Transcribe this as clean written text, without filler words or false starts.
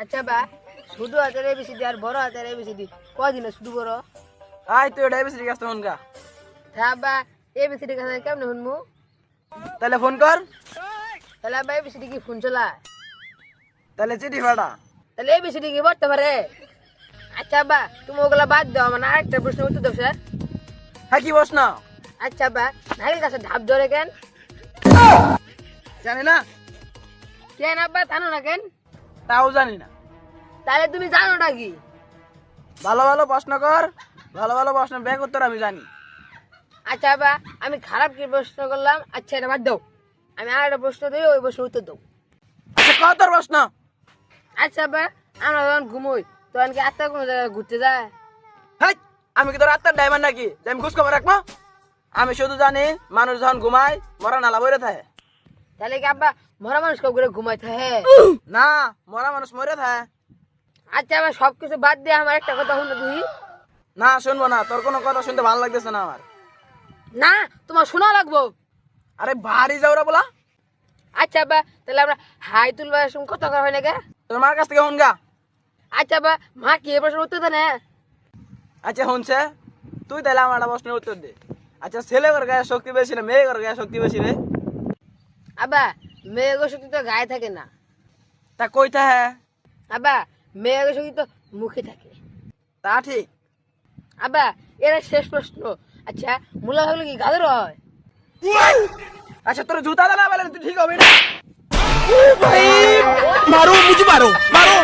আচ্ছা বা ছোট হাতের এবিসিডি আর বড় হাতের এবিসিডি কদিনে শুরু করো? আই তুই এটা এবিসিডি কাছে ফোন কা হ্যাঁ বা এবিসিডি কাছে কেমনে শুনবো? তাহলে ফোন কর। তাহলে আব্বা এবিসিডি কি ফোন চালায়? তাহলে চিঠি ফাটা। তাহলে এবিসিডি কি পড়তে পারে? আচ্ছা বা তুমি ওগুলা বাদ দাও, মানে আরেকটা প্রশ্ন উত্তর দাও স্যার। হ্যাঁ কি বস না আচ্ছা বা নারীর কাছে ঢাপ ধরে কেন? জানি না, কেন আব্বা জানো না কেন? তাও জানি না। তাহলে তুমি জানোটা কি? ভালো ভালো প্রশ্ন কর, ভালো ভালো প্রশ্ন ব্যাগ উত্তর আমি জানি। আচ্ছা বা আমি খারাপ কি প্রশ্ন করলাম? আচ্ছা এটা বাদ দাও, আমি আর একটা প্রশ্ন দিই, ওই প্রশ্ন উত্তর দাও। আচ্ছা কত তোর প্রশ্ন? আচ্ছা বা আমরা যখন ঘুমোই তখন কি আত্মা কোনো জায়গায় ঘুরতে যায়? হ্যাঁ, আমি কি তোর আত্মার ডায়মন্ড নাকি যে আমি খোঁজ খবর রাখবো? আমি শুধু জানি মানুষ যখন ঘুমায় মরা নালা বইরে থাকে। তাহলে কি আব্বা মরা মানুষ কেউ করে ঘুমাইতে হ্যাঁ? না, মরা মানুষ মরে থাকে। আচ্ছা আবার সবকিছু বাদ দিয়ে আমার একটা কথা শুনো তুই। না শুনবো না, তোর কোনো কথা শুনতে ভালো লাগতেছে না আমার। না তোমার শোনা লাগবো। আরে বাড়ি যাও রা বলা। আচ্ছা আব্বা তাহলে আমরা হাই তুলবার সময় কত করা হয় না গে? তোর মার কাছ থেকে হনগা। আচ্ছা আব্বা মা কি এ প্রশ্ন উত্তর দেয় না? আচ্ছা শুনছে, তুই তাহলে আমার একটা প্রশ্নের উত্তর দে। আচ্ছা ছেলে ঘর গায়ে শক্তি বেশি না মেয়ে ঘর গায়ে শক্তি বেশি রে? আব্বা মেয়ে শক্তি তো গায়ে থাকে না। তা কইতা হ্যাঁ? আব্বা মেয়ে শক্তি তো মুখে থাকে। তা ঠিক। আব্বা এর শেষ প্রশ্ন। আচ্ছা মুলা হলো কি গাদের হয়? আচ্ছা তোর জুতা দানা বলে তুই ঠিক হবে না। मारो मुझे मारो मारो